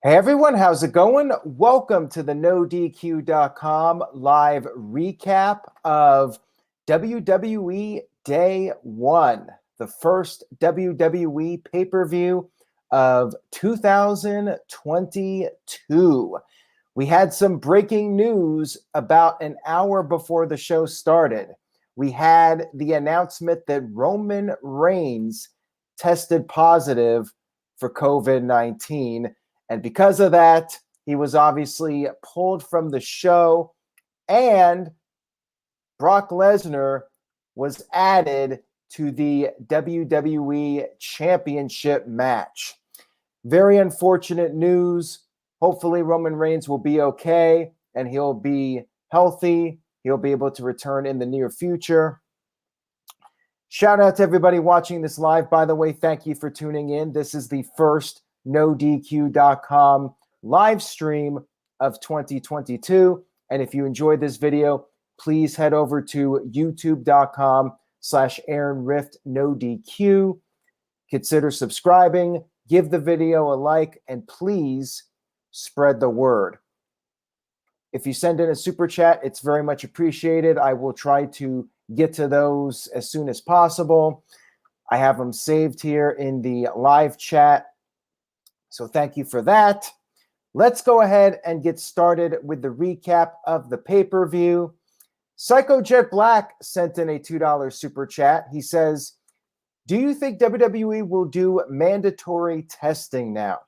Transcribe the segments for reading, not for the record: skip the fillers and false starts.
Hey everyone, how's it going? Welcome to the NoDQ.com live recap of WWE Day 1, the first WWE pay-per-view of 2022. We had some breaking news about an hour before the show started. We had the announcement that Roman Reigns tested positive for COVID-19. And because of that, he was obviously pulled from the show, and Brock Lesnar was added to the WWE Championship match. Very unfortunate news. Hopefully Roman Reigns will be okay and he'll be healthy. He'll be able to return in the near future. Shout out to everybody watching this live. By the way, thank you for tuning in. This is the first NoDQ.com live stream of 2022. And if you enjoyed this video, please head over to youtube.com/AaronRiftNoDQ. Consider subscribing, give the video a like, and please spread the word. If you send in a super chat, it's very much appreciated. I will try to get to those as soon as possible. I have them saved here in the live chat. So thank you for that. Let's go ahead and get started with the recap of the pay-per-view. Psycho Jet Black sent in a $2 super chat. He says, do you think WWE will do mandatory testing now?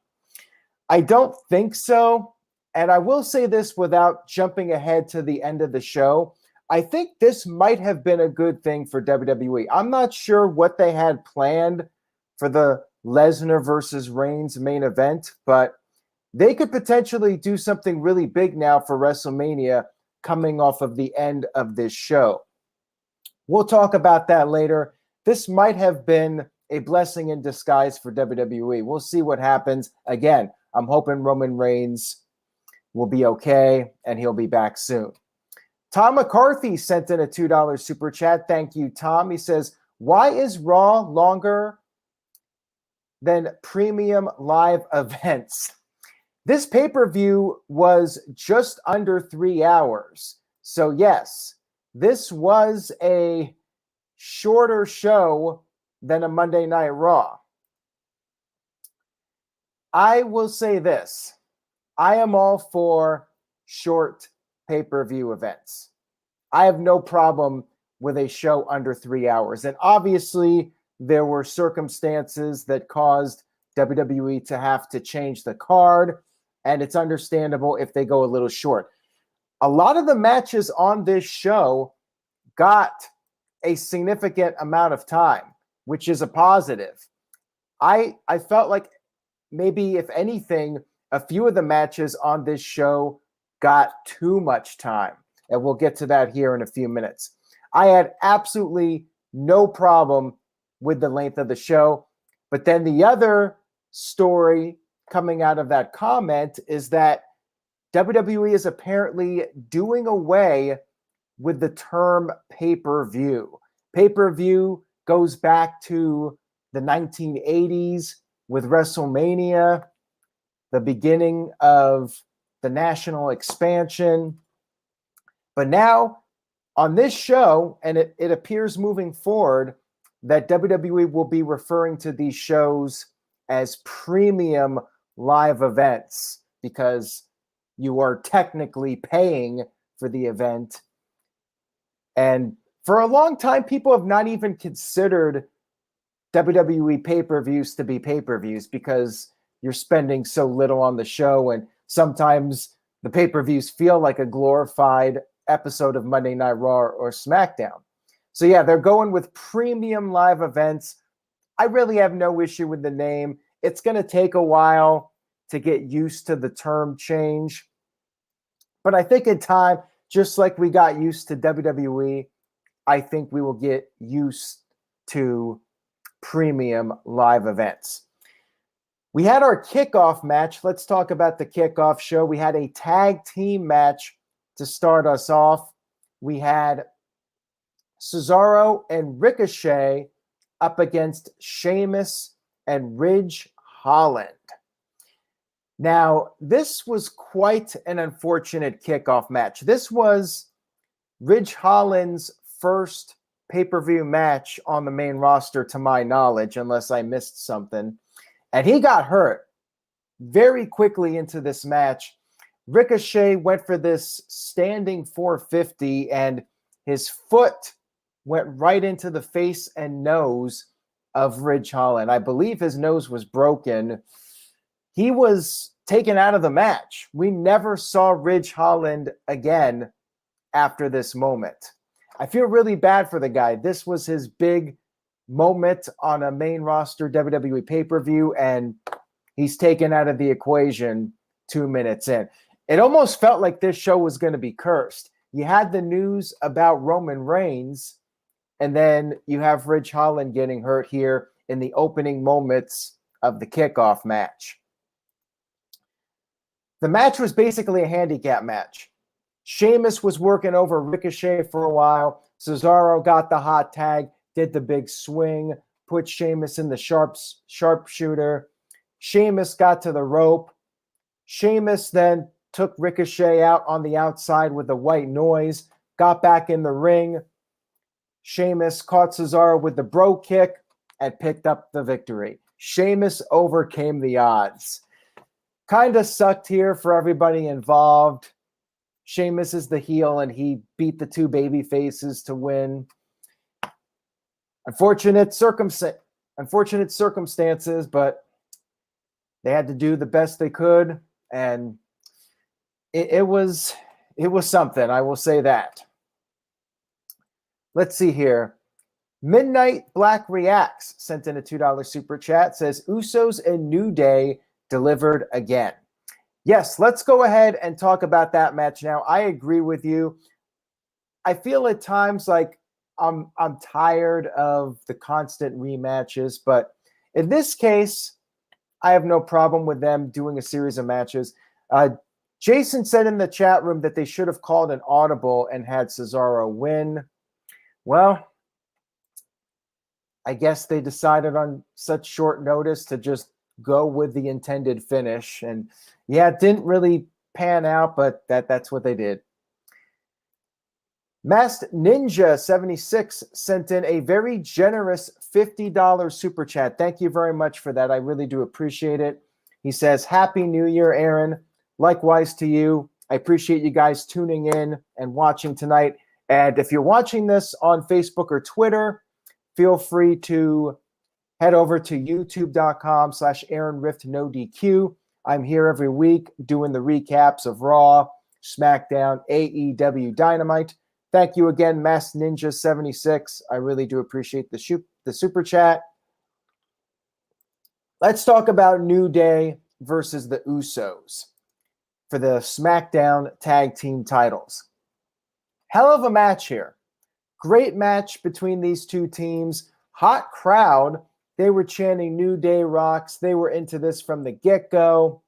I don't think so. And I will say this without jumping ahead to the end of the show. I think this might have been a good thing for WWE. I'm not sure what they had planned for the Lesnar versus Reigns main event, but they could potentially do something really big now for WrestleMania coming off of the end of this show. We'll talk about that later. This might have been a blessing in disguise for WWE. We'll see what happens. Again, I'm hoping Roman Reigns will be okay and he'll be back soon. Tom McCarthy sent in a $2 super chat. Thank you, Tom. He says, why is Raw longer than premium live events? This pay-per-view was just under 3 hours. So yes, this was a shorter show than a Monday Night Raw. I will say this. I am all for short pay-per-view events. I have no problem with a show under 3 hours. And obviously, there were circumstances that caused WWE to have to change the card, and it's understandable if they go a little short. A lot of the matches on this show got a significant amount of time, which is a positive. I felt like maybe, if anything, a few of the matches on this show got too much time, and we'll get to that here in a few minutes. I had absolutely no problem with the length of the show, but then the other story coming out of that comment is that WWE is apparently doing away with the term pay-per-view. Pay-per-view goes back to the 1980s with WrestleMania, the beginning of the national expansion. But now on this show, and it appears moving forward, that WWE will be referring to these shows as premium live events because you are technically paying for the event. And for a long time, people have not even considered WWE pay-per-views to be pay-per-views because you're spending so little on the show, and sometimes the pay-per-views feel like a glorified episode of Monday Night Raw or SmackDown. So yeah, they're going with premium live events. I really have no issue with the name. It's going to take a while to get used to the term change. But I think in time, just like we got used to WWE, I think we will get used to premium live events. We had our kickoff match. Let's talk about the kickoff show. We had a tag team match to start us off. We had Cesaro and Ricochet up against Sheamus and Ridge Holland. Now, this was quite an unfortunate kickoff match. This was Ridge Holland's first pay-per-view match on the main roster, to my knowledge, unless I missed something. And he got hurt very quickly into this match. Ricochet went for this standing 450, and his foot went right into the face and nose of Ridge Holland. I believe his nose was broken. He was taken out of the match. We never saw Ridge Holland again after this moment. I feel really bad for the guy. This was his big moment on a main roster WWE pay-per-view, and he's taken out of the equation 2 minutes in. It almost felt like this show was going to be cursed. You had the news about Roman Reigns, and then you have Ridge Holland getting hurt here in the opening moments of the kickoff match. The match was basically a handicap match. Sheamus was working over Ricochet for a while. Cesaro got the hot tag, did the big swing, put Sheamus in the sharpshooter. Sheamus got to the rope. Sheamus then took Ricochet out on the outside with the white noise, got back in the ring. Sheamus caught Cesaro with the bro kick and picked up the victory. Sheamus overcame the odds. Kind of sucked here for everybody involved. Sheamus is the heel, and he beat the two baby faces to win. Unfortunate circumstances, but they had to do the best they could, and it was something, I will say that. Let's see here. Midnight Black Reacts sent in a $2 super chat, says Usos and New Day delivered again. Yes, let's go ahead and talk about that match now. I agree with you. I feel at times like I'm tired of the constant rematches, but in this case, I have no problem with them doing a series of matches. Jason said in the chat room that they should have called an audible and had Cesaro win. Well, I guess they decided on such short notice to just go with the intended finish. And yeah, it didn't really pan out, but that's what they did. Masked Ninja 76 sent in a very generous $50 super chat. Thank you very much for that. I really do appreciate it. He says, Happy New Year, Aaron. Likewise to you. I appreciate you guys tuning in and watching tonight. And if you're watching this on Facebook or Twitter, feel free to head over to youtube.com/AaronRiftNoDQ. I'm here every week doing the recaps of Raw, SmackDown, AEW Dynamite. Thank you again, Masked Ninja 76. I really do appreciate the super chat. Let's talk about New Day versus the Usos for the SmackDown Tag Team titles. Hell of a match here. Great match between these two teams. Hot crowd. They were chanting New Day rocks. They were into this from the get-go.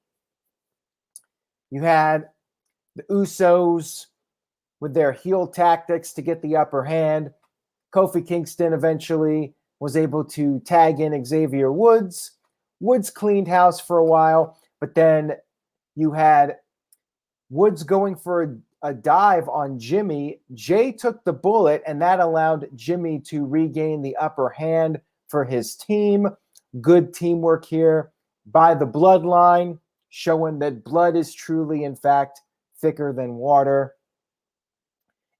You had the Usos with their heel tactics to get the upper hand. Kofi Kingston eventually was able to tag in Xavier Woods. Woods cleaned house for a while, but then you had Woods going for a dive on Jimmy. Jay took the bullet, and that allowed Jimmy to regain the upper hand for his team. Good teamwork here by the Bloodline, showing that blood is truly, in fact, thicker than water.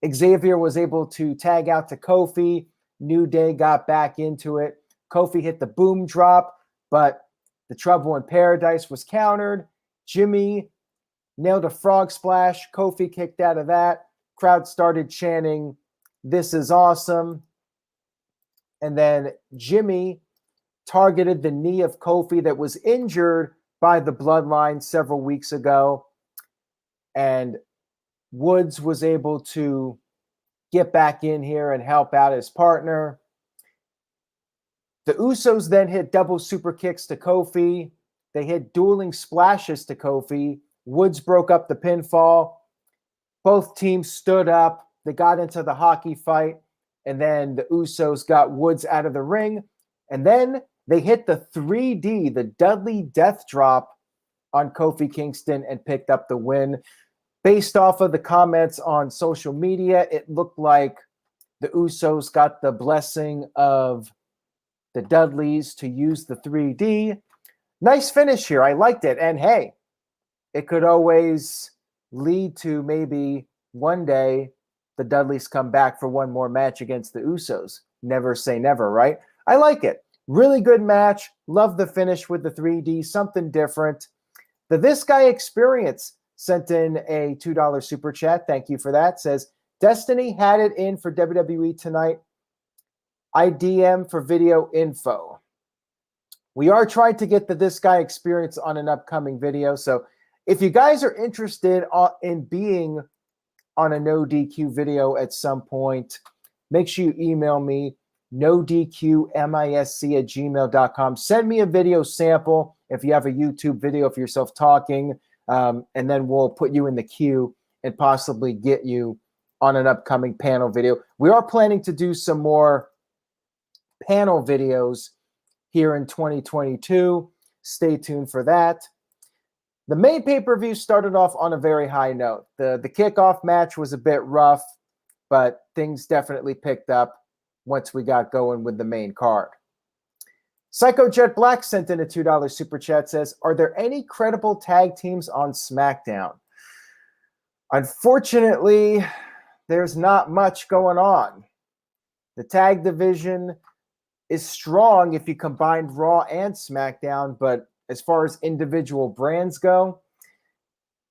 Xavier was able to tag out to Kofi. New Day got back into it. Kofi hit the boom drop, but the Trouble in Paradise was countered. Jimmy nailed a frog splash. Kofi kicked out of that. Crowd started chanting, "This is awesome." And then Jimmy targeted the knee of Kofi that was injured by the Bloodline several weeks ago. And Woods was able to get back in here and help out his partner. The Usos then hit double super kicks to Kofi. They hit dueling splashes to Kofi. Woods broke up the pinfall. Both teams stood up. They got into the hockey fight. And then the Usos got Woods out of the ring. And then they hit the 3D, the Dudley Death Drop on Kofi Kingston and picked up the win. Based off of the comments on social media, it looked like the Usos got the blessing of the Dudleys to use the 3D. Nice finish here. I liked it. And hey, it could always lead to maybe one day the Dudleys come back for one more match against the Usos. Never say never, right? I like it. Really good match. Love the finish with the 3D. Something different. The This Guy Experience sent in a $2 super chat. Thank you for that. Says, Destiny had it in for WWE tonight. I DM for video info. We are trying to get the This Guy Experience on an upcoming video. So if you guys are interested in being on a no DQ video at some point, make sure you email me, nodqmisc@gmail.com. Send me a video sample if you have a YouTube video of yourself talking, and then we'll put you in the queue and possibly get you on an upcoming panel video. We are planning to do some more panel videos here in 2022. Stay tuned for that. The main pay-per-view started off on a very high note. The kickoff match was a bit rough, but things definitely picked up once we got going with the main card. Psycho Jet Black sent in a $2 super chat, says, are there any credible tag teams on SmackDown? Unfortunately, there's not much going on. The tag division is strong if you combine Raw and SmackDown, but as far as individual brands go,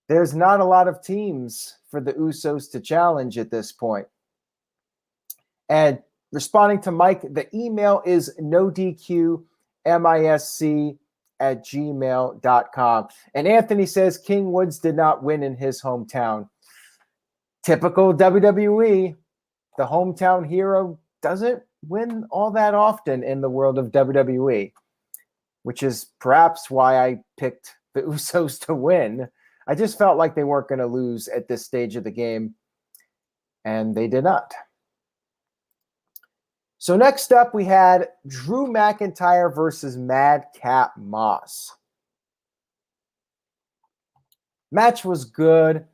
there's not a lot of teams for the Usos to challenge at this point. And responding to Mike, the email is nodqmisc@gmail.com. And Anthony says King Woods did not win in his hometown. Typical WWE. The hometown hero doesn't win all that often in the world of WWE, which is perhaps why I picked the Usos to win. I just felt like they weren't going to lose at this stage of the game, and they did not. So next up, we had Drew McIntyre versus Madcap Moss. Match was good,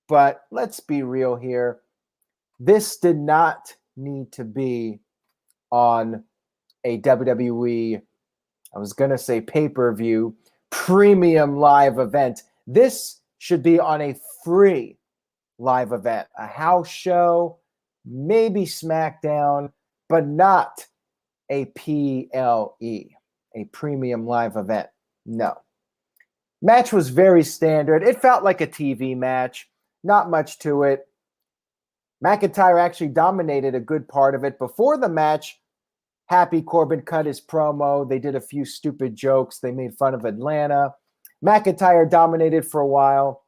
but let's be real here. This did not need to be on a WWE, I was going to say pay-per-view, premium live event. This should be on a free live event, a house show, maybe SmackDown, but not a PLE, a premium live event. No. Match was very standard. It felt like a TV match. Not much to it. McIntyre actually dominated a good part of it. Before the match, Happy Corbin cut his promo. They did a few stupid jokes. They made fun of Atlanta. McIntyre dominated for a while.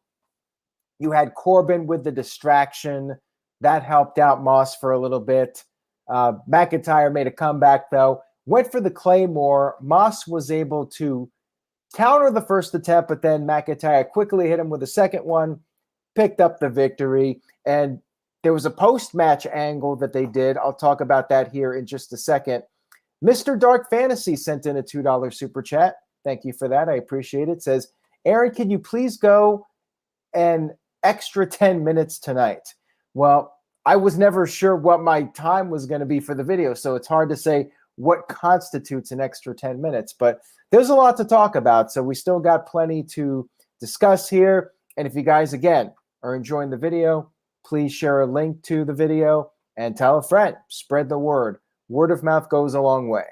You had Corbin with the distraction. That helped out Moss for a little bit. McIntyre made a comeback, though. Went for the Claymore. Moss was able to counter the first attempt, but then McIntyre quickly hit him with a second one, picked up the victory, and there was a post-match angle that they did. I'll talk about that here in just a second. Mr. Dark Fantasy sent in a $2 super chat. Thank you for that. I appreciate it. Says, Aaron, can you please go an extra 10 minutes tonight? Well, I was never sure what my time was going to be for the video, so it's hard to say what constitutes an extra 10 minutes. But there's a lot to talk about, so we still got plenty to discuss here. And if you guys, again, are enjoying the video, please share a link to the video and tell a friend. Spread the word. Word of mouth goes a long way.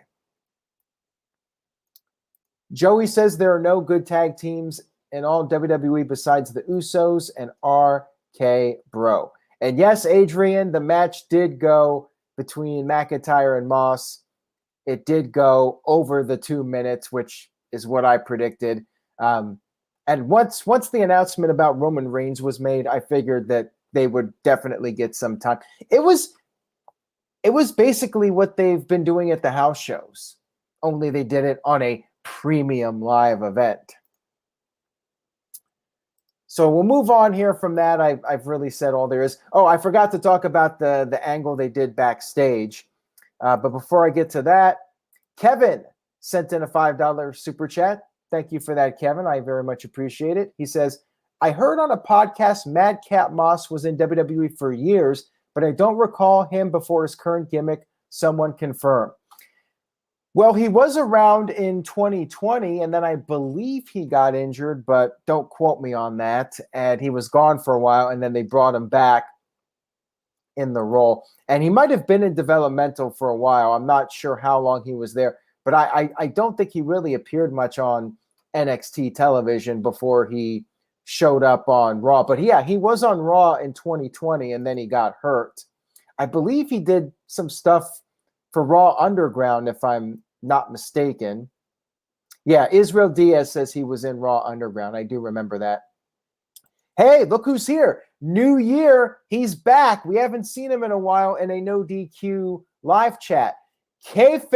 Joey says there are no good tag teams in all WWE besides the Usos and RK Bro. And yes, Adrian, the match did go between McIntyre and Moss. It did go over the 2 minutes, which is what I predicted. And once the announcement about Roman Reigns was made, I figured that they would definitely get some time. It was basically what they've been doing at the house shows, only they did it on a premium live event. So we'll move on here from that. I've really said all there is. Oh, I forgot to talk about the angle they did backstage. But before I get to that, Kevin sent in a $5 super chat. Thank you for that, Kevin. I very much appreciate it. He says, I heard on a podcast Madcap Moss was in WWE for years, but I don't recall him before his current gimmick. Someone confirm. Well, he was around in 2020, and then I believe he got injured, but don't quote me on that. And he was gone for a while, and then they brought him back in the role. And he might have been in developmental for a while. I'm not sure how long he was there, but I don't think he really appeared much on NXT television before he showed up on Raw. But yeah, he was on Raw in 2020, and then he got hurt. I believe he did some stuff for Raw Underground, if I'm not mistaken. Yeah, Israel Diaz says he was in Raw Underground. I do remember that. Hey, look who's here. New year, he's back. We haven't seen him in a while in a no DQ live chat. Kayfabe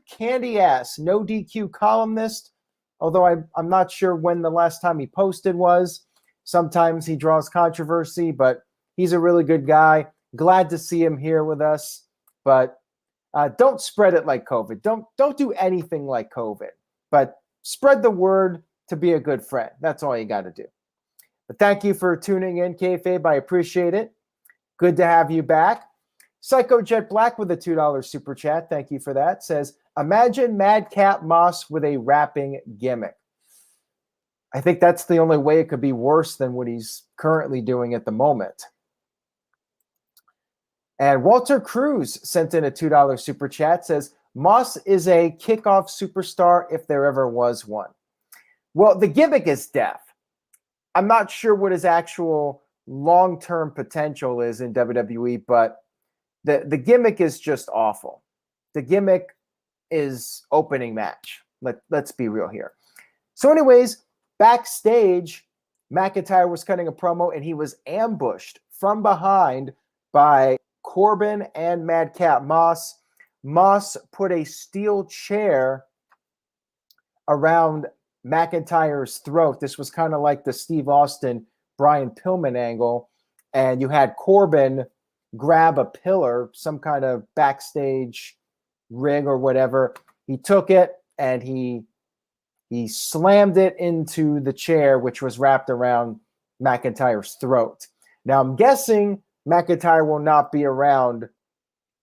Candy Ass, no DQ columnist, although I'm not sure when the last time he posted was. Sometimes he draws controversy, but he's a really good guy. Glad to see him here with us. But don't spread it like COVID. Don't do anything like COVID. But spread the word to be a good friend. That's all you got to do. But thank you for tuning in, Kayfabe. I appreciate it. Good to have you back. Psycho Jet Black with a $2 super chat. Thank you for that. Says, imagine Madcap Moss with a rapping gimmick. I think that's the only way it could be worse than what he's currently doing at the moment. And Walter Cruz sent in a $2 super chat, says, Moss is a kickoff superstar if there ever was one. Well, the gimmick is death. I'm not sure what his actual long-term potential is in WWE, but the gimmick is just awful. The gimmick is opening match. Let's be real here. So anyways, backstage, McIntyre was cutting a promo, and he was ambushed from behind by Corbin and Madcap Moss. Moss put a steel chair around McIntyre's throat. This was kind of like the Steve Austin, Brian Pillman angle. And you had Corbin grab a pillar, some kind of backstage rig or whatever. He took it and he slammed it into the chair, which was wrapped around McIntyre's throat. Now, I'm guessing McIntyre will not be around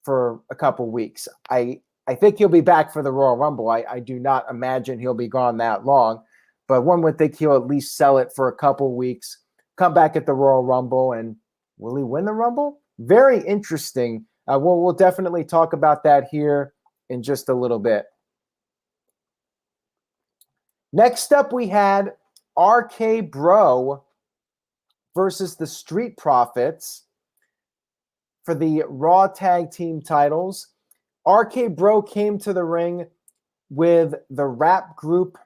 for a couple weeks. I think he'll be back for the Royal Rumble. I do not imagine he'll be gone that long, but one would think he'll at least sell it for a couple weeks, come back at the Royal Rumble, and will he win the Rumble? Very interesting. We'll definitely talk about that here in just a little bit. Next up, we had RK Bro versus the Street Profits for the Raw Tag Team titles. RK Bro came to the ring with the rap group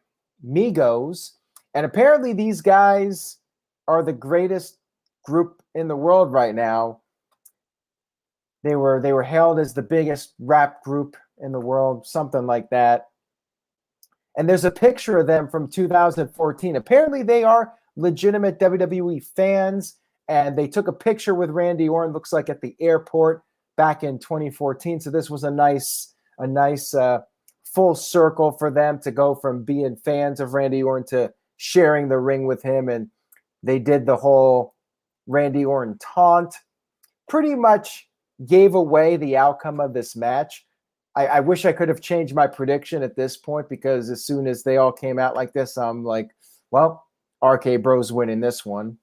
Migos, and apparently these guys are the greatest group in the world right now. They were hailed as the biggest rap group in the world, something like that. And there's a picture of them from 2014. Apparently they are legitimate WWE fans, and they took a picture with Randy Orton, looks like at the airport back in 2014. So this was a nice full circle for them to go from being fans of Randy Orton to sharing the ring with him. And they did the whole Randy Orton taunt. Pretty much gave away the outcome of this match. I wish I could have changed my prediction at this point, because as soon as they all came out like this, I'm like, well, RK Bro's winning this one.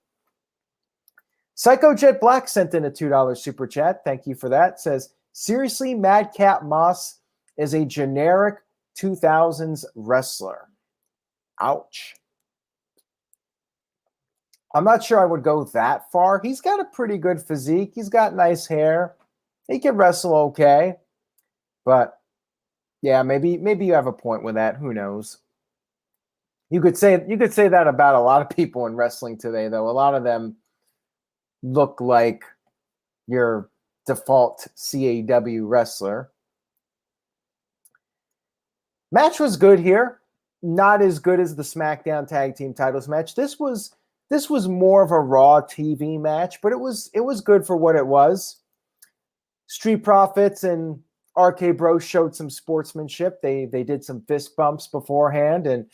Psycho Jet Black sent in a $2 super chat. Thank you for that. Says, seriously, Madcap Moss is a generic 2000s wrestler. Ouch. I'm not sure I would go that far. He's got a pretty good physique. He's got nice hair. He can wrestle okay. But yeah, maybe you have a point with that. Who knows? You could say that about a lot of people in wrestling today, though. A lot of them look like your default CAW wrestler. Match was good here. Not as good as the Smackdown Tag Team titles match. This was more of a Raw TV match, but it was good for what it was. Street Profits and RK Bro showed some sportsmanship. They did some fist bumps beforehand, and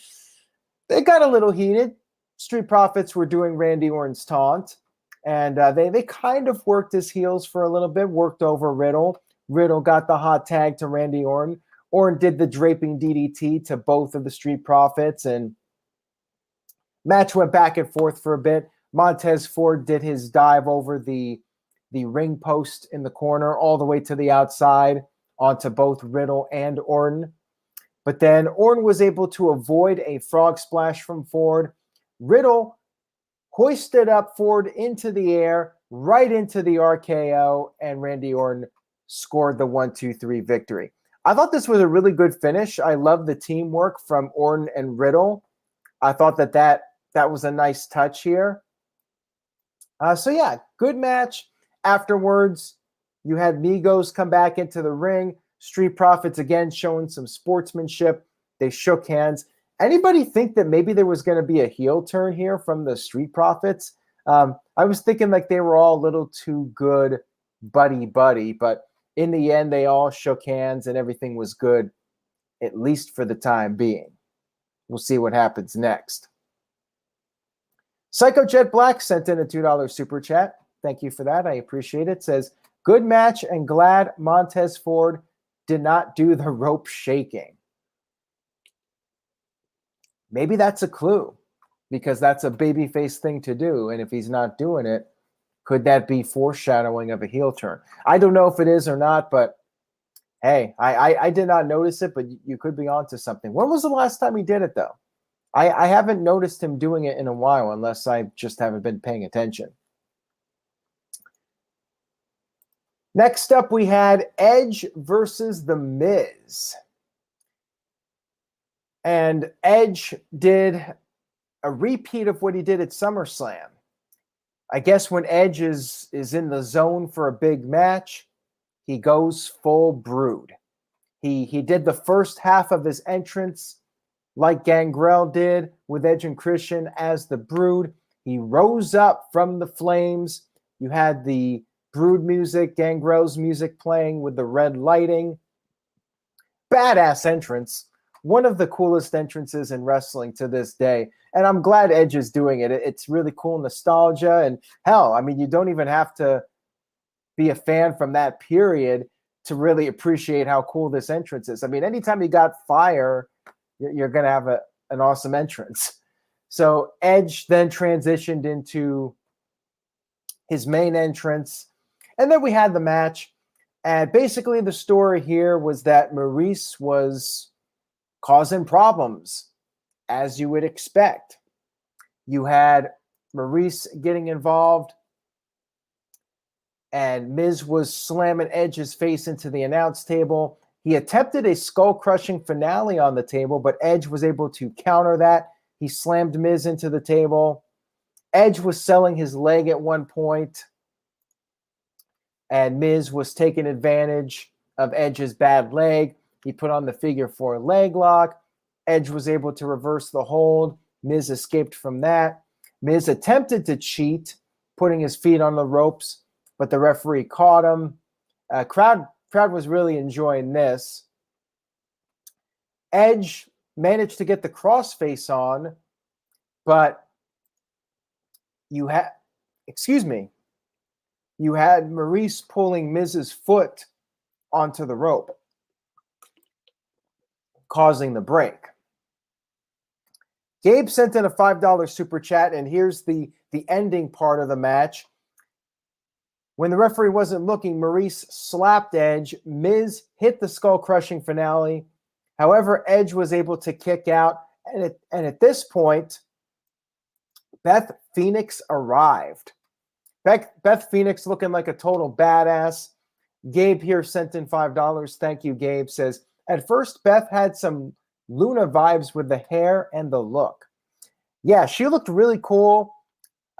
they got a little heated. Street Profits were doing Randy Orton's taunt, and they kind of worked his heels for a little bit, worked over Riddle. Riddle got the hot tag to Randy Orton. Orton did the draping DDT to both of the Street Profits, and match went back and forth for a bit. Montez Ford did his dive over the ring post in the corner all the way to the outside onto both Riddle and Orton. But then Orton was able to avoid a frog splash from Ford. Riddle hoisted up Ford into the air, right into the RKO, and Randy Orton scored the 1-2-3 victory. I thought this was a really good finish. I love the teamwork from Orton and Riddle. I thought that was a nice touch here. So yeah, good match. Afterwards, you had Migos come back into the ring. Street Profits again showing some sportsmanship. They shook hands. Anybody think that maybe there was going to be a heel turn here from the Street Profits? I was thinking like they were all a little too good buddy-buddy, but in the end, they all shook hands and everything was good, at least for the time being. We'll see what happens next. Psycho Jet Black sent in a $2 super chat. Thank you for that. I appreciate it. Says, good match and glad Montez Ford did not do the rope shaking. Maybe that's a clue because that's a babyface thing to do. And if he's not doing it, could that be foreshadowing of a heel turn? I don't know if it is or not, but hey, I did not notice it, but you could be onto something. When was the last time he did it, though? I haven't noticed him doing it in a while, unless I just haven't been paying attention. Next up, we had Edge versus The Miz. And Edge did a repeat of what he did at SummerSlam. I guess when Edge is in the zone for a big match, he goes full Brood. He did the first half of his entrance like Gangrel did with Edge and Christian as the Brood. He rose up from the flames. You had the Brood music, Gangrel's music playing with the red lighting. Badass entrance. One of the coolest entrances in wrestling to this day. And I'm glad Edge is doing it. It's really cool nostalgia. And hell, I mean, you don't even have to be a fan from that period to really appreciate how cool this entrance is. I mean, anytime you got fire, you're going to have an awesome entrance. So Edge then transitioned into his main entrance. And then we had the match. And basically the story here was that Maurice was causing problems, as you would expect. You had Maurice getting involved, and Miz was slamming Edge's face into the announce table. He attempted a skull-crushing finale on the table, but Edge was able to counter that. He slammed Miz into the table. Edge was selling his leg at one point, and Miz was taking advantage of Edge's bad leg. He put on the figure 4 leg lock. Edge was able to reverse the hold. Miz escaped from that. Miz attempted to cheat, putting his feet on the ropes, but the referee caught him. Crowd was really enjoying this. Edge managed to get the crossface on, but you had Maurice pulling Miz's foot onto the rope, causing the break. Gabe sent in a $5 super chat, and here's the ending part of the match. When the referee wasn't looking, Maurice slapped Edge. Miz hit the skull-crushing finale. However, Edge was able to kick out, and at this point, Beth Phoenix arrived. Beth Phoenix looking like a total badass. Gabe here sent in $5. Thank you, Gabe. Says, at first, Beth had some Luna vibes with the hair and the look. Yeah, she looked really cool.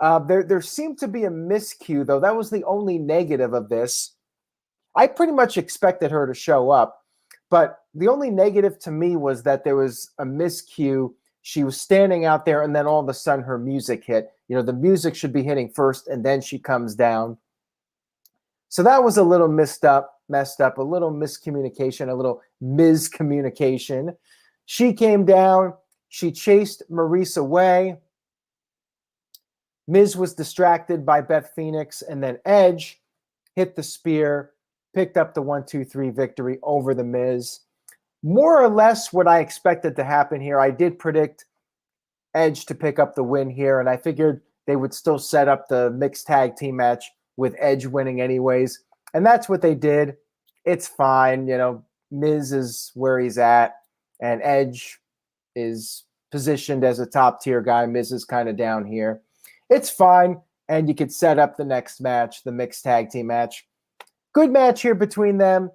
There seemed to be a miscue, though. That was the only negative of this. I pretty much expected her to show up, but the only negative to me was that there was a miscue. She was standing out there, and then all of a sudden her music hit. You know, the music should be hitting first, and then she comes down. So that was a little messed up. messed up, a little miscommunication, a little miscommunication. She came down. She chased Maurice away. Miz was distracted by Beth Phoenix, and then Edge hit the spear, picked up the 1-2-3 victory over the Miz. More or less what I expected to happen here. I did predict Edge to pick up the win here, and I figured they would still set up the mixed tag team match with Edge winning anyways. And that's what they did. It's fine. You know, Miz is where he's at, and Edge is positioned as a top tier guy. Miz is kind of down here. It's fine. And you could set up the next match, the mixed tag team match. Good match here between them,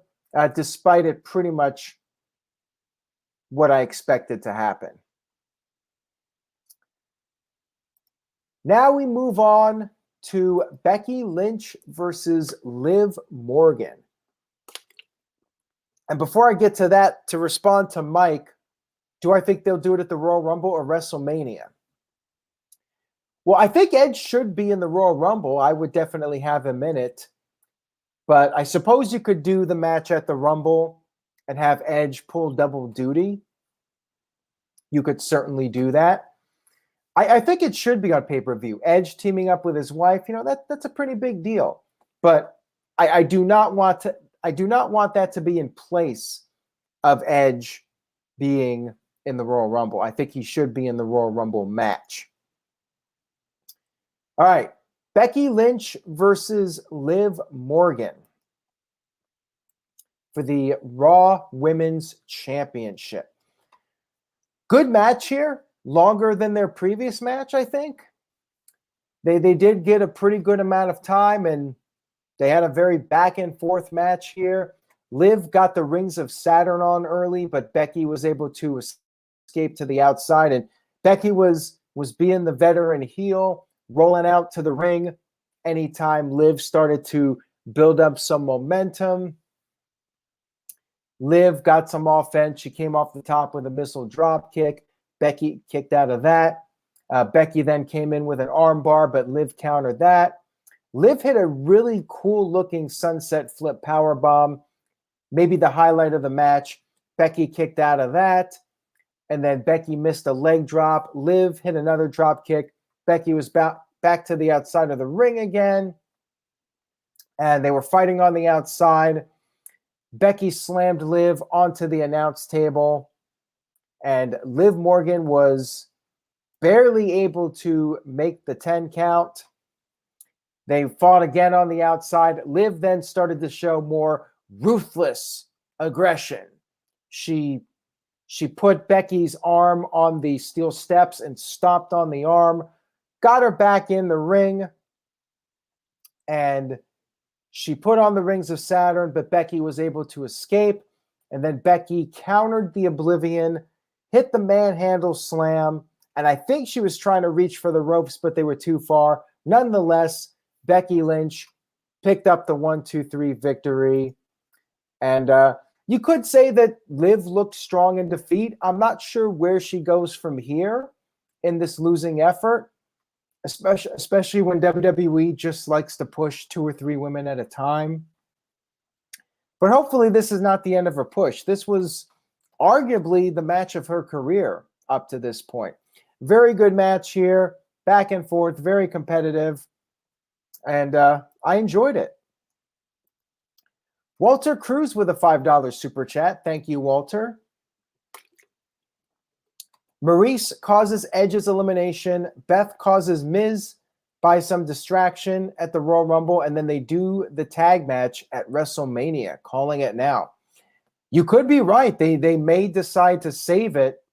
despite it pretty much what I expected to happen. Now we move on to Becky Lynch versus Liv Morgan. And before I get to that, to respond to Mike, do I think they'll do it at the Royal Rumble or WrestleMania? Well, I think Edge should be in the Royal Rumble. I would definitely have him in it. But I suppose you could do the match at the Rumble and have Edge pull double duty. You could certainly do that. I think it should be on pay-per-view. Edge teaming up with his wife, you know, that's a pretty big deal. But I do not want that to be in place of Edge being in the Royal Rumble. I think he should be in the Royal Rumble match. All right. Becky Lynch versus Liv Morgan for the Raw Women's Championship. Good match here. Longer than their previous match, I think. They did get a pretty good amount of time, and they had a very back and forth match here. Liv got the Rings of Saturn on early, but Becky was able to escape to the outside, and Becky was being the veteran heel, rolling out to the ring anytime Liv started to build up some momentum. Liv got some offense. She came off the top with a missile drop kick. Becky kicked out of that. Becky then came in with an armbar, but Liv countered that. Liv hit a really cool-looking sunset flip powerbomb, maybe the highlight of the match. Becky kicked out of that, and then Becky missed a leg drop. Liv hit another drop kick. Becky was back to the outside of the ring again, and they were fighting on the outside. Becky slammed Liv onto the announce table, and Liv Morgan was barely able to make the 10 count. They fought again on the outside. Liv then started to show more ruthless aggression. She put Becky's arm on the steel steps and stomped on the arm, got her back in the ring, and she put on the Rings of Saturn, but Becky was able to escape. And then Becky countered the Oblivion, hit the manhandle slam, and I think she was trying to reach for the ropes, but they were too far. Nonetheless, Becky Lynch picked up the 1-2-3 victory. And you could say that Liv looked strong in defeat. I'm not sure where she goes from here in this losing effort, especially when WWE just likes to push 2 or 3 women at a time. But hopefully this is not the end of her push. This was arguably the match of her career up to this point. Very good match here, back and forth, very competitive, and I enjoyed it. Walter Cruz with a $5 super chat. Thank you, Walter. Maurice causes Edge's elimination. Beth causes Miz by some distraction at the Royal Rumble, and then they do the tag match at WrestleMania, calling it now. You could be right. They may decide to save it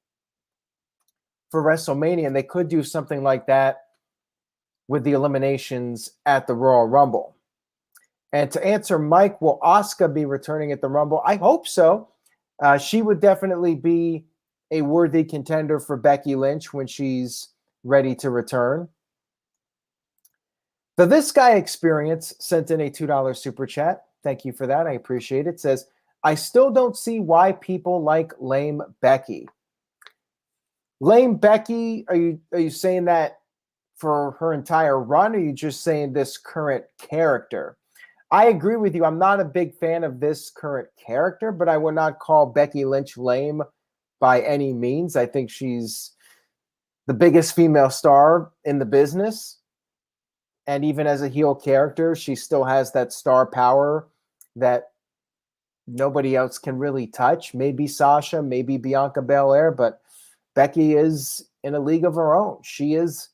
for WrestleMania, and they could do something like that with the eliminations at the Royal Rumble. And to answer Mike, will Asuka be returning at the Rumble? I hope so. She would definitely be a worthy contender for Becky Lynch when she's ready to return. The This Guy Experience sent in a $2 super chat. Thank you for that. I appreciate it. It says, I still don't see why people like lame Becky. Lame Becky, are you saying that for her entire run, or are you just saying this current character? I agree with you. I'm not a big fan of this current character, but I would not call Becky Lynch lame by any means. I think she's the biggest female star in the business. And even as a heel character, she still has that star power that nobody else can really touch. Maybe Sasha, maybe Bianca Belair, but Becky is in a league of her own. She is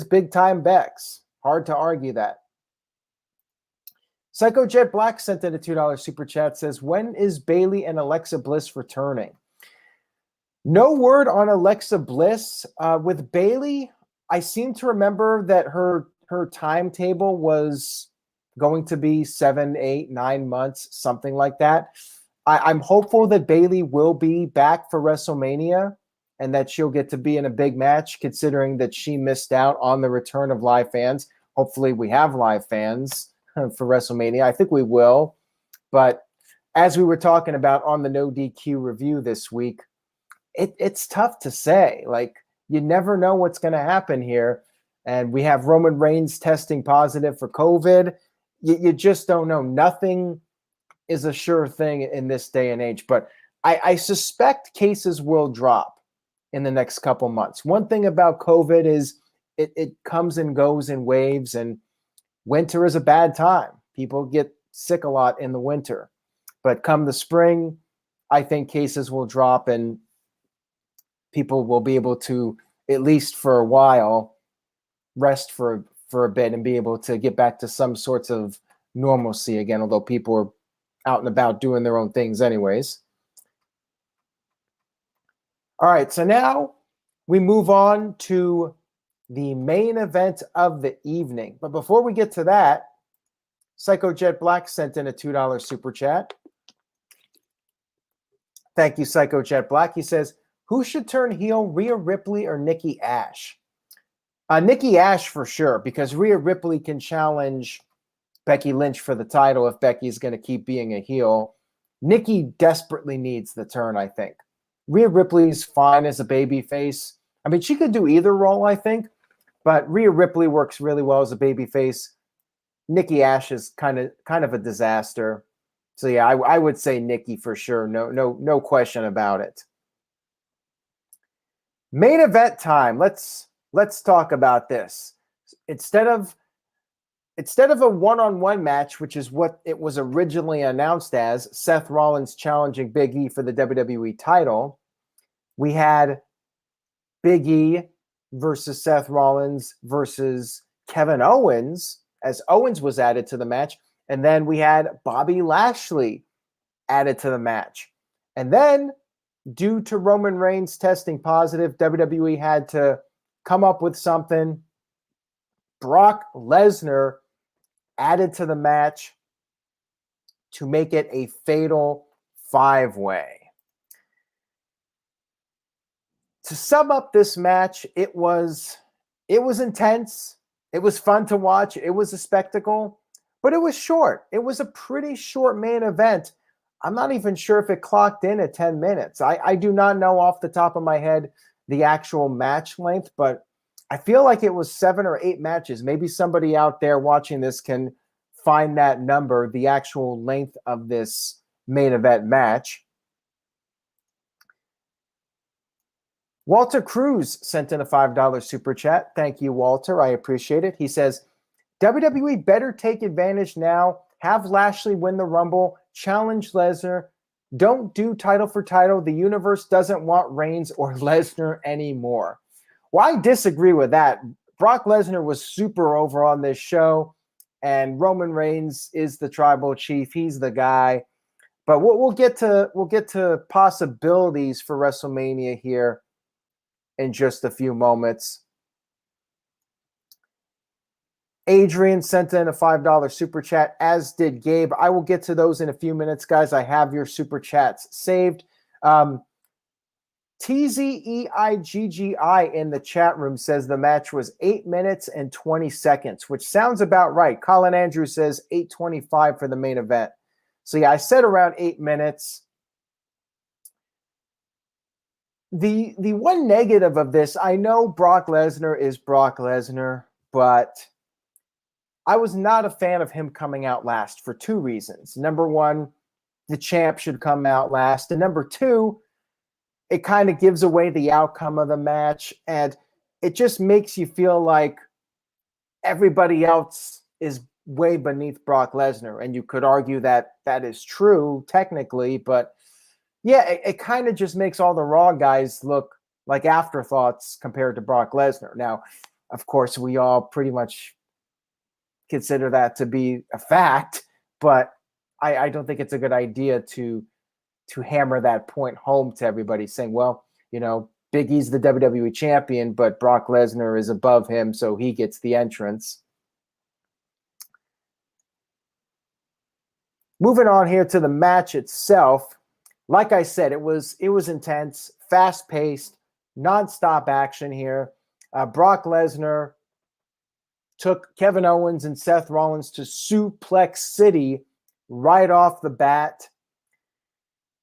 big time Bex. Hard to argue that. Psycho Jet Black sent in a $2 super chat, says, when is Bayley and Alexa Bliss returning? No word on Alexa Bliss. With Bayley, I seem to remember that her timetable was going to be 7, 8, 9 months, something like that. I'm hopeful that Bayley will be back for WrestleMania and that she'll get to be in a big match, considering that she missed out on the return of live fans. Hopefully we have live fans for WrestleMania. I think we will. But as we were talking about on the No DQ review this week, it's tough to say. Like, you never know what's going to happen here. And we have Roman Reigns testing positive for COVID. You just don't know. Nothing is a sure thing in this day and age. But I suspect cases will drop in the next couple months. One thing about COVID is it comes and goes in waves, and winter is a bad time. People get sick a lot in the winter. But come the spring, I think cases will drop and people will be able to, at least for a while, rest for a bit and be able to get back to some sorts of normalcy again, although people are out and about doing their own things anyways. All right, so now we move on to the main event of the evening. But before we get to that, Psycho Jet Black sent in a $2 super chat. Thank you, Psycho Jet Black. He says, who should turn heel, Rhea Ripley or Nikki Ash? Nikki Ash for sure, because Rhea Ripley can challenge Becky Lynch for the title if Becky's going to keep being a heel. Nikki desperately needs the turn, I think. Rhea Ripley's fine as a babyface. I mean, she could do either role, I think, but Rhea Ripley works really well as a babyface. Nikki Ash is kind of a disaster. So yeah, I would say Nikki for sure. No question about it. Main event time. Let's talk about this. Instead of a one-on-one match, which is what it was originally announced as, Seth Rollins challenging Big E for the WWE title, we had Big E versus Seth Rollins versus Kevin Owens, as Owens was added to the match. And then we had Bobby Lashley added to the match. And then, due to Roman Reigns testing positive, WWE had to come up with something. Brock Lesnar added to the match to make it a fatal 5-way. To sum up this match, it was intense. It was fun to watch. It was a spectacle, but it was short. It was a pretty short main event. I'm not even sure if it clocked in at 10 minutes. I do not know off the top of my head the actual match length, but I feel like it was 7 or 8 matches. Maybe somebody out there watching this can find that number, the actual length of this main event match. Walter Cruz sent in a $5 super chat. Thank you, Walter. I appreciate it. He says, WWE better take advantage now. Have Lashley win the Rumble. Challenge Lesnar. Don't do title for title. The universe doesn't want Reigns or Lesnar anymore. Well, I disagree with that. Brock Lesnar was super over on this show, and Roman Reigns is the tribal chief. He's the guy. But we'll get to possibilities for WrestleMania here in just a few moments. Adrian sent in a $5 super chat, as did Gabe. I will get to those in a few minutes, guys. I have your super chats saved. TZEIGGI in the chat room says the match was 8 minutes and 20 seconds, which sounds about right. Colin Andrews says 8:25 for the main event. So yeah, I said around 8 minutes. The one negative of this, I know Brock Lesnar is Brock Lesnar, but I was not a fan of him coming out last for two reasons. Number one, the champ should come out last. And number two, it kind of gives away the outcome of the match. And it just makes you feel like everybody else is way beneath Brock Lesnar. And you could argue that that is true technically, but yeah, it kind of just makes all the Raw guys look like afterthoughts compared to Brock Lesnar. Now, of course, we all pretty much consider that to be a fact, but I don't think it's a good idea to hammer that point home to everybody, saying, well, you know, Big E's the WWE champion, but Brock Lesnar is above him, so he gets the entrance. Moving on here to the match itself. Like I said, it was intense, fast-paced, nonstop action here. Brock Lesnar took Kevin Owens and Seth Rollins to Suplex City right off the bat.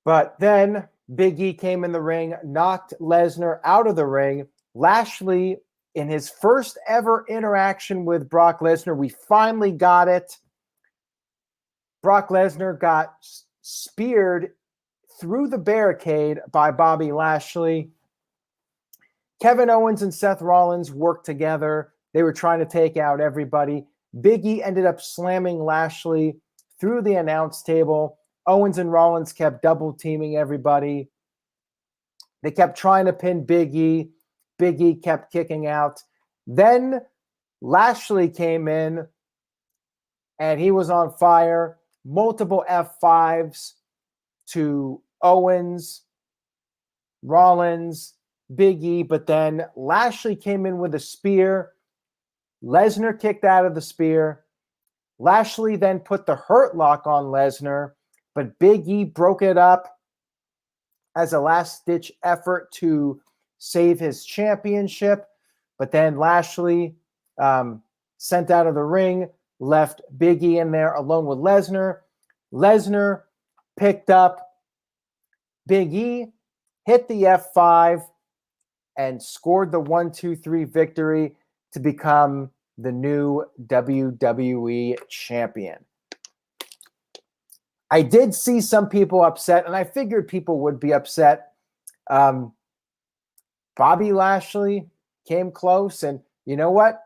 But then Big E came in the ring, knocked Lesnar out of the ring. Lashley, in his first ever interaction with Brock Lesnar, we finally got it. Brock Lesnar got speared through the barricade by Bobby Lashley. Kevin Owens and Seth Rollins worked together. They were trying to take out everybody. Big E ended up slamming Lashley through the announce table. Owens and Rollins kept double teaming everybody. They kept trying to pin Big E. Big E kept kicking out. Then Lashley came in and he was on fire. Multiple F5s to Owens, Rollins, Big E, but then Lashley came in with a spear. Lesnar kicked out of the spear. Lashley then put the Hurt Lock on Lesnar, but Big E broke it up as a last-ditch effort to save his championship. But then Lashley sent out of the ring, left Big E in there alone with Lesnar. Lesnar picked up Big E, hit the F5, and scored the 1-2-3 victory to become the new WWE champion. I did see some people upset, and I figured people would be upset. Bobby Lashley came close, and you know what?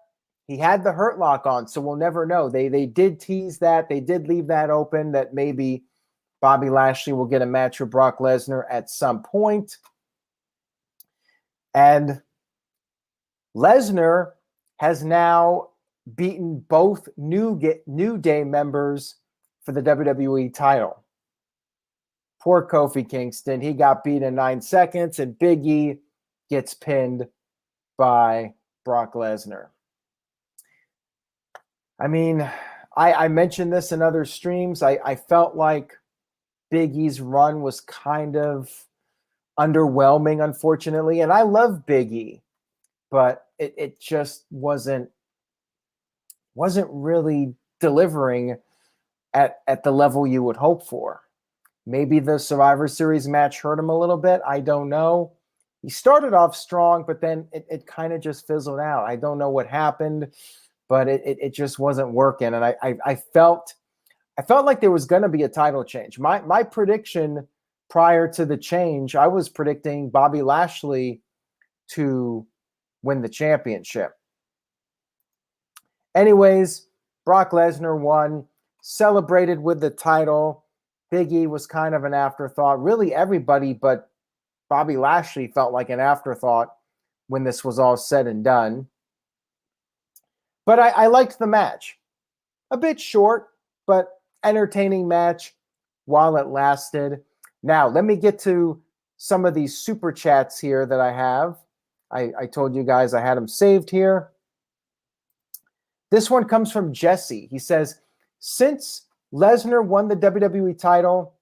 He had the Hurt Lock on, so we'll never know. They did tease that. They did leave that open, that maybe Bobby Lashley will get a match with Brock Lesnar at some point. And Lesnar has now beaten both New Day members for the WWE title. Poor Kofi Kingston. He got beat in 9 seconds, and Big E gets pinned by Brock Lesnar. I mean, I mentioned this in other streams. I felt like Big E's run was kind of underwhelming, unfortunately. And I love Big E, but it just wasn't really delivering at the level you would hope for. Maybe the Survivor Series match hurt him a little bit. I don't know. He started off strong, but then it kind of just fizzled out. I don't know what happened, but it just wasn't working. And I felt like there was going to be a title change. My prediction prior to the change, I was predicting Bobby Lashley to win the championship. Anyways, Brock Lesnar won, celebrated with the title. Big E was kind of an afterthought. Really, everybody but Bobby Lashley felt like an afterthought when this was all said and done. But I liked the match. A bit short, but entertaining match while it lasted. Now, let me get to some of these super chats here that I have. I told you guys I had them saved here. This one comes from Jesse. He says, since Lesnar won the WWE title,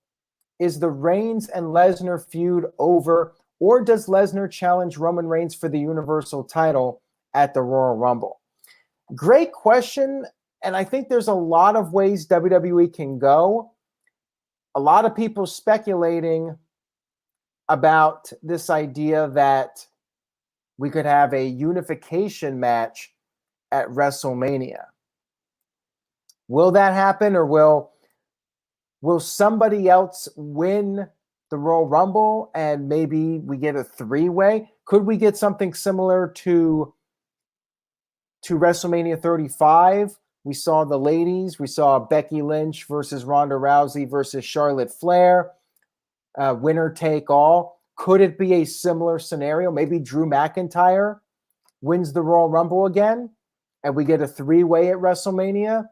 is the Reigns and Lesnar feud over, or does Lesnar challenge Roman Reigns for the Universal title at the Royal Rumble? Great question, and I think there's a lot of ways WWE can go. A lot of people speculating about this idea that we could have a unification match at WrestleMania. Will that happen, or will somebody else win the Royal Rumble and maybe we get a three-way? Could we get something similar to WrestleMania 35? We saw the ladies. We saw Becky Lynch versus Ronda Rousey versus Charlotte Flair. Winner take all. Could it be a similar scenario? Maybe Drew McIntyre wins the Royal Rumble again and we get a three-way at WrestleMania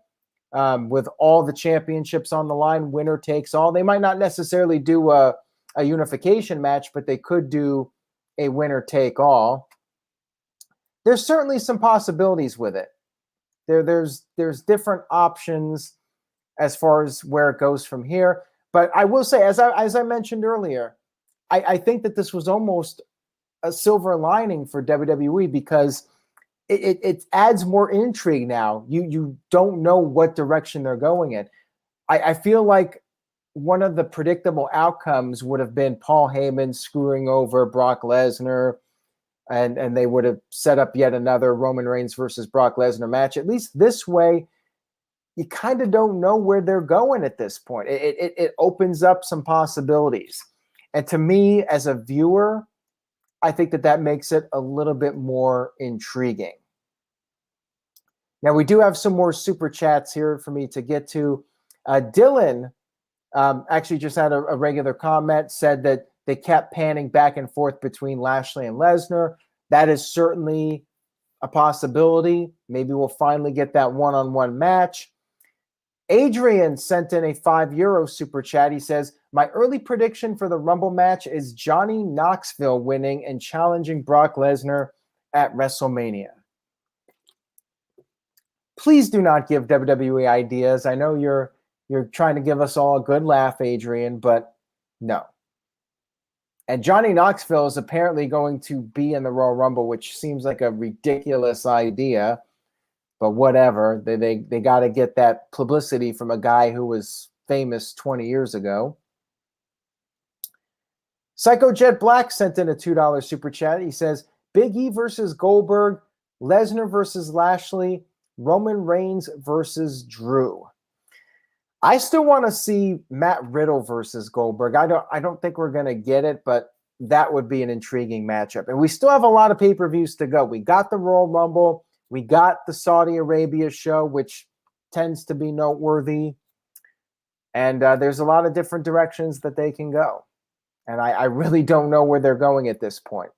with all the championships on the line. Winner takes all. They might not necessarily do a unification match, but they could do a winner take all. There's certainly some possibilities with it. There's different options as far as where it goes from here. But I will say, as I mentioned earlier, I think that this was almost a silver lining for WWE because it adds more intrigue now. You don't know what direction they're going in. I feel like one of the predictable outcomes would have been Paul Heyman screwing over Brock Lesnar, and they would have set up yet another Roman Reigns versus Brock Lesnar match. At least this way, you kind of don't know where they're going at this point. It opens up some possibilities. And to me, as a viewer, I think that makes it a little bit more intriguing. Now, we do have some more super chats here for me to get to. Dylan actually just had a regular comment, said that they kept panning back and forth between Lashley and Lesnar. That is certainly a possibility. Maybe we'll finally get that one-on-one match. Adrian sent in a €5 super chat. He says, my early prediction for the Rumble match is Johnny Knoxville winning and challenging Brock Lesnar at WrestleMania. Please do not give WWE ideas. I know you're trying to give us all a good laugh, Adrian, but no. And Johnny Knoxville is apparently going to be in the Royal Rumble, which seems like a ridiculous idea. But whatever, they got to get that publicity from a guy who was famous 20 years ago. Psycho Jet Black sent in a $2 super chat. He says, Big E versus Goldberg, Lesnar versus Lashley, Roman Reigns versus Drew. I still want to see Matt Riddle versus Goldberg. I don't think we're going to get it, but that would be an intriguing matchup. And we still have a lot of pay-per-views to go. We got the Royal Rumble. We got the Saudi Arabia show, which tends to be noteworthy. And there's a lot of different directions that they can go. And I really don't know where they're going at this point.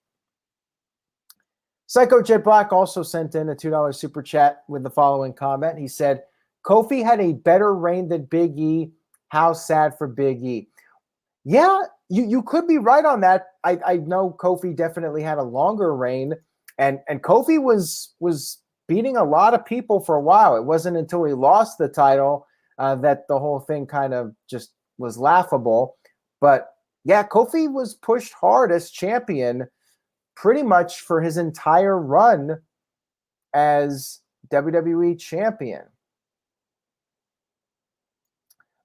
Psycho Jet Black also sent in a $2 super chat with the following comment. He said, Kofi had a better reign than Big E. How sad for Big E. Yeah, you could be right on that. I know Kofi definitely had a longer reign. And Kofi was beating a lot of people for a while. It wasn't until he lost the title that the whole thing kind of just was laughable. But yeah, Kofi was pushed hard as champion pretty much for his entire run as WWE champion.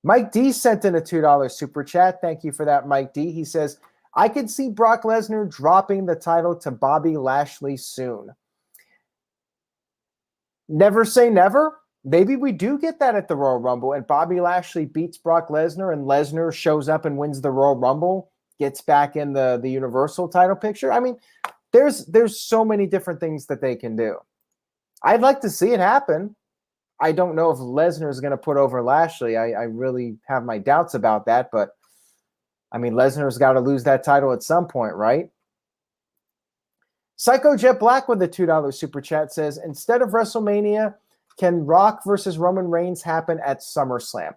Mike D sent in a $2 super chat. Thank you for that, Mike D. He says, I could see Brock Lesnar dropping the title to Bobby Lashley soon. Never say never. Maybe we do get that at the Royal Rumble and Bobby Lashley beats Brock Lesnar and Lesnar shows up and wins the Royal Rumble, gets back in the Universal title picture. I mean, there's so many different things that they can do. I'd like to see it happen. I don't know if Lesnar is going to put over Lashley. I really have my doubts about that, but I mean, Lesnar's got to lose that title at some point, right? Psycho Jet Black with the $2 super chat says, instead of WrestleMania, can Rock versus Roman Reigns happen at SummerSlam?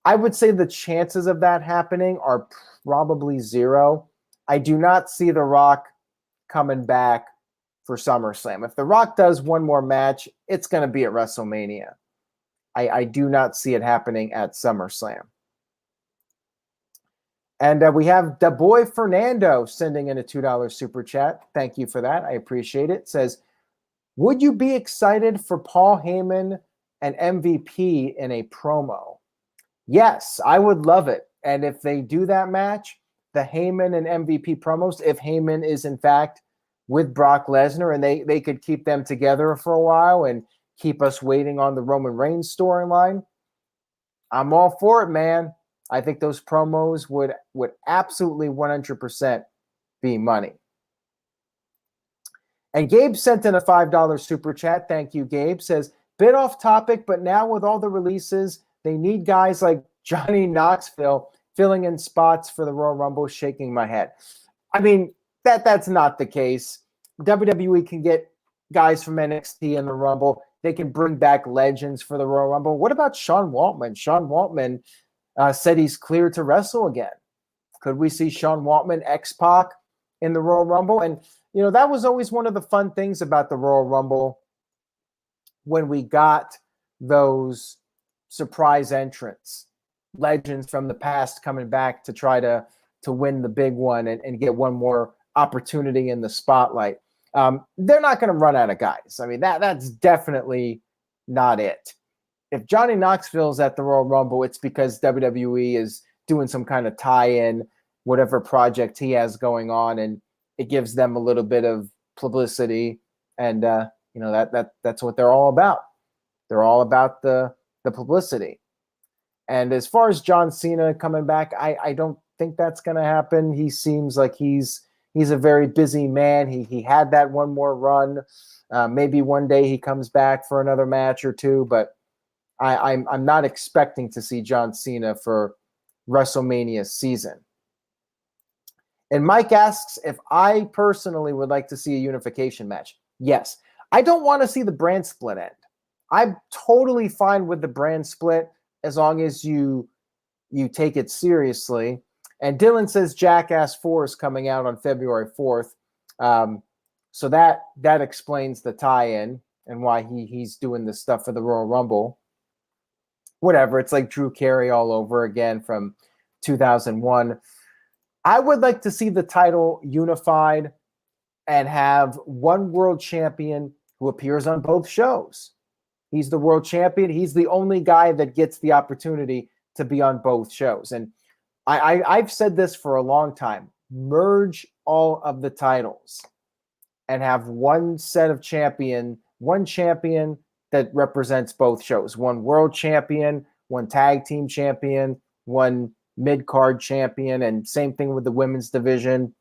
I would say the chances of that happening are probably zero. I do not see The Rock coming back for SummerSlam. If The Rock does one more match, it's going to be at WrestleMania. I do not see it happening at SummerSlam. And we have the boy Fernando sending in a $2 super chat. Thank you for that. I appreciate it. It says, would you be excited for Paul Heyman and MVP in a promo? Yes, I would love it. And if they do that match, the Heyman and MVP promos, if Heyman is in fact with Brock Lesnar and they could keep them together for a while and keep us waiting on the Roman Reigns storyline. I'm all for it, man. I think those promos would absolutely 100% be money. And Gabe sent in a $5 super chat. Thank you, Gabe. Says, bit off topic, but now with all the releases, they need guys like Johnny Knoxville filling in spots for the Royal Rumble. Shaking my head. I mean, that's not the case. WWE can get guys from NXT in the Rumble. They can bring back legends for the Royal Rumble. What about Sean Waltman? Sean Waltman said he's clear to wrestle again. Could we see Sean Waltman, X-Pac, in the Royal Rumble? And, you know, that was always one of the fun things about the Royal Rumble when we got those surprise entrants, legends from the past coming back to try to win the big one and get one more opportunity in the spotlight. They're not going to run out of guys. I mean, that's definitely not it. If Johnny Knoxville's at the Royal Rumble, it's because WWE is doing some kind of tie-in, whatever project he has going on, and it gives them a little bit of publicity. And you know, that's what they're all about. They're all about the publicity. And as far as John Cena coming back, I don't think that's going to happen. He seems like he's a very busy man. He had that one more run. Maybe one day he comes back for another match or two, but I'm not expecting to see John Cena for WrestleMania season. And Mike asks if I personally would like to see a unification match. Yes. I don't want to see the brand split end. I'm totally fine with the brand split as long as you take it seriously. And Dylan says Jackass 4 is coming out on February 4th. So that explains the tie-in and why he's doing this stuff for the Royal Rumble. Whatever, it's like Drew Carey all over again from 2001. I would like to see the title unified and have one world champion who appears on both shows. He's the world champion. He's the only guy that gets the opportunity to be on both shows. And I've said this for a long time. Merge all of the titles and have one set of one champion that represents both shows. One world champion, one tag team champion, one mid-card champion, and same thing with the women's division.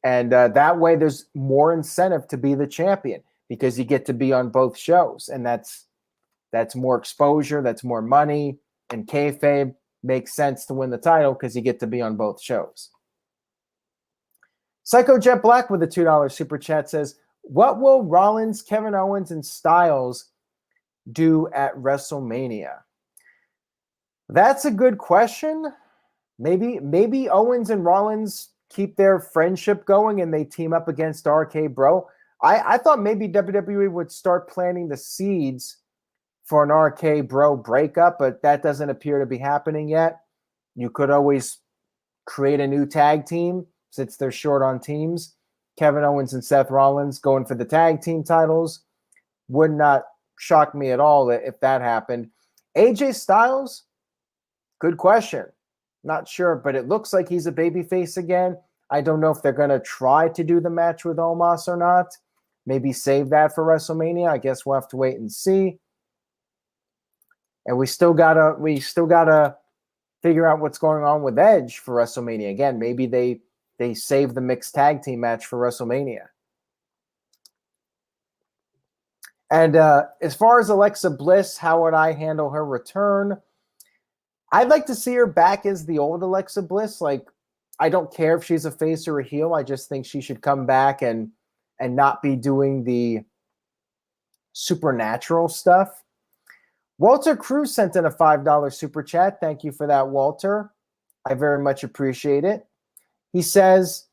And that way there's more incentive to be the champion because you get to be on both shows. And that's more exposure, that's more money, and kayfabe makes sense to win the title because you get to be on both shows. Psycho Jet Black with a $2 super chat says, what will Rollins, Kevin Owens, and Styles do at WrestleMania? That's a good question. Maybe Owens and Rollins keep their friendship going and they team up against RK Bro. I thought maybe WWE would start planting the seeds for an RK Bro breakup, but that doesn't appear to be happening yet. You could always create a new tag team since they're short on teams. Kevin Owens and Seth Rollins going for the tag team titles would not shock me at all if that happened. AJ Styles, good question. Not sure, but it looks like he's a babyface again. I don't know if they're going to try to do the match with Omos or not. Maybe save that for WrestleMania. I guess we'll have to wait and see. And we still gotta figure out what's going on with Edge for WrestleMania. Again, maybe they save the mixed tag team match for WrestleMania. And as far as Alexa Bliss, how would I handle her return? I'd like to see her back as the old Alexa Bliss. Like, I don't care if she's a face or a heel. I just think she should come back and not be doing the supernatural stuff. Walter Cruz sent in a $5 super chat. Thank you for that, Walter. I very much appreciate it. He says,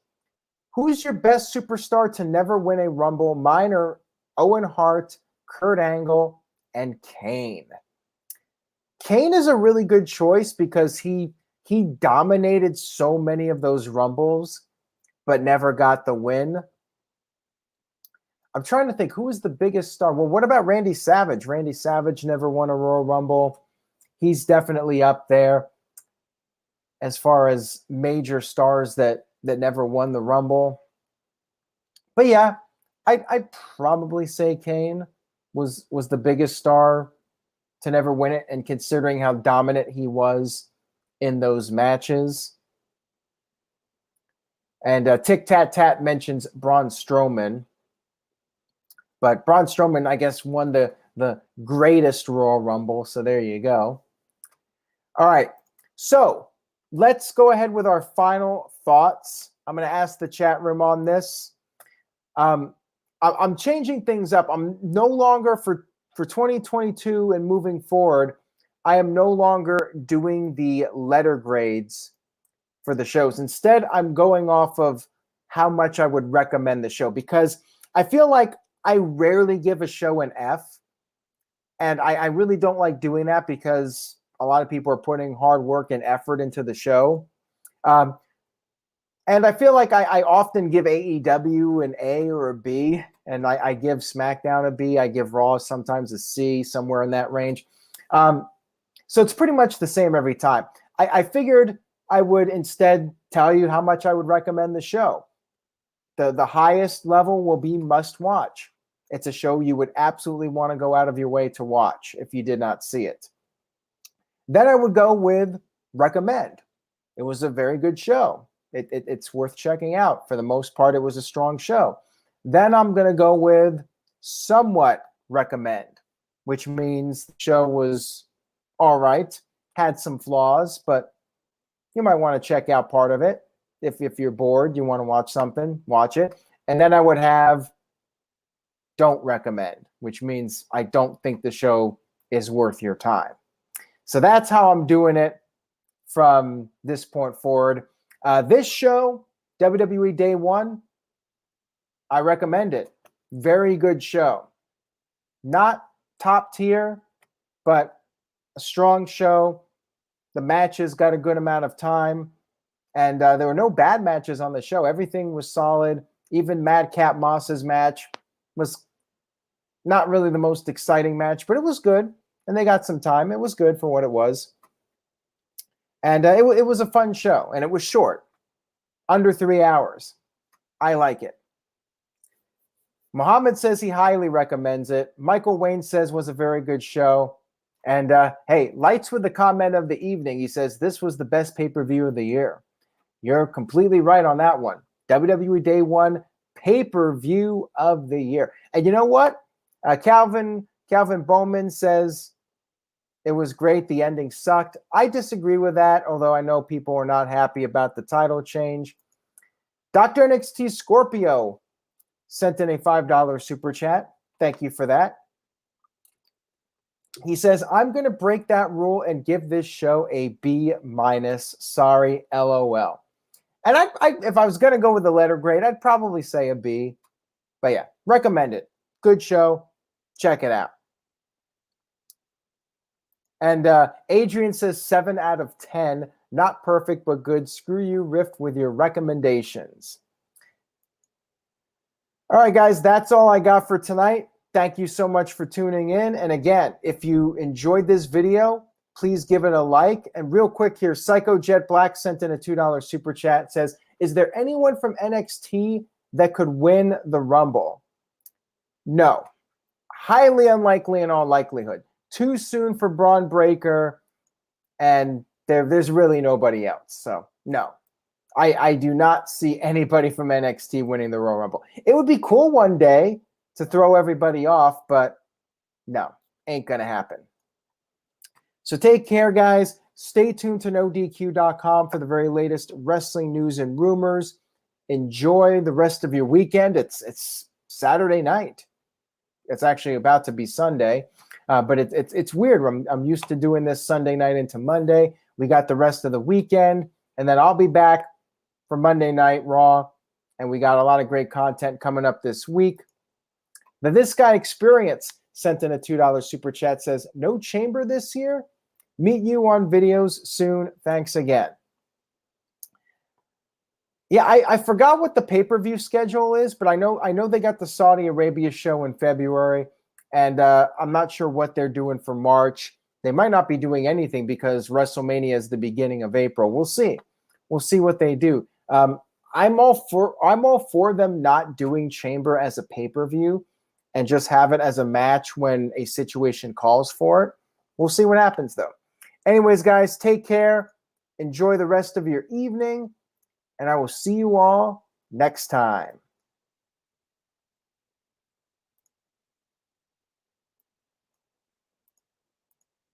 who's your best superstar to never win a Rumble? Mine are Owen Hart, Kurt Angle, and Kane. Kane is a really good choice because he dominated so many of those Rumbles, but never got the win. I'm trying to think, who is the biggest star? Well, what about Randy Savage? Randy Savage never won a Royal Rumble. He's definitely up there as far as major stars that never won the Rumble. But yeah, I'd probably say Kane was the biggest star to never win it, and considering how dominant he was in those matches. And Tic Tat Tat mentions Braun Strowman. But Braun Strowman, I guess, won the greatest Royal Rumble. So there you go. All right. So let's go ahead with our final thoughts. I'm going to ask the chat room on this. I'm changing things up. I'm no longer, for 2022 and moving forward, I am no longer doing the letter grades for the shows. Instead, I'm going off of how much I would recommend the show, because I feel like I rarely give a show an F. And I really don't like doing that, because a lot of people are putting hard work and effort into the show. And I feel like I often give AEW an A or a B, and I give SmackDown a B. I give Raw sometimes a C, somewhere in that range. So it's pretty much the same every time. I figured I would instead tell you how much I would recommend the show. The highest level will be must watch. It's a show you would absolutely want to go out of your way to watch if you did not see it. Then I would go with recommend. It was a very good show. It's worth checking out. For the most part, it was a strong show. Then I'm going to go with somewhat recommend, which means the show was all right, had some flaws, but you might want to check out part of it. If you're bored, you want to watch something, watch it. And then I would have don't recommend, which means I don't think the show is worth your time. So that's how I'm doing it from this point forward. This show, WWE Day One, I recommend it. Very good show. Not top tier, but a strong show. The matches got a good amount of time. And there were no bad matches on the show. Everything was solid. Even Madcap Moss's match was not really the most exciting match, but it was good. And they got some time. It was good for what it was. And it was a fun show. And it was short. Under 3 hours. I like it. Muhammad says he highly recommends it. Michael Wayne says was a very good show. And hey, Lights with the comment of the evening. He says this was the best pay-per-view of the year. You're completely right on that one. WWE Day One pay-per-view of the year. And you know what? Calvin Bowman says it was great. The ending sucked. I disagree with that, although I know people are not happy about the title change. Dr. NXT Scorpio sent in a $5 super chat. Thank you for that. He says, I'm going to break that rule and give this show a B-. Sorry, LOL. And if I was going to go with the letter grade, I'd probably say a B. But yeah, recommend it. Good show. Check it out. And Adrian says 7 out of 10. Not perfect, but good. Screw you, Rift, with your recommendations. All right, guys, that's all I got for tonight. Thank you so much for tuning in. And again, if you enjoyed this video, please give it a like. And real quick here, Psycho Jet Black sent in a $2 super chat. It says, is there anyone from NXT that could win the Rumble? No. Highly unlikely in all likelihood. Too soon for Braun Breaker, and there's really nobody else. So, no. I do not see anybody from NXT winning the Royal Rumble. It would be cool one day to throw everybody off, but no, ain't going to happen. So take care, guys. Stay tuned to NoDQ.com for the very latest wrestling news and rumors. Enjoy the rest of your weekend. It's Saturday night. It's actually about to be Sunday, but it's weird. I'm used to doing this Sunday night into Monday. We got the rest of the weekend, and then I'll be back for Monday Night Raw, and we got a lot of great content coming up this week. The This Guy Experience sent in a $2 super chat, says, no chamber this year? Meet you on videos soon. Thanks again. Yeah, I forgot what the pay-per-view schedule is, but I know they got the Saudi Arabia show in February, and I'm not sure what they're doing for March. They might not be doing anything because WrestleMania is the beginning of April. We'll see. We'll see what they do. I'm all for them not doing Chamber as a pay-per-view and just have it as a match when a situation calls for it. We'll see what happens, though. Anyways, guys, take care. Enjoy the rest of your evening, and I will see you all next time.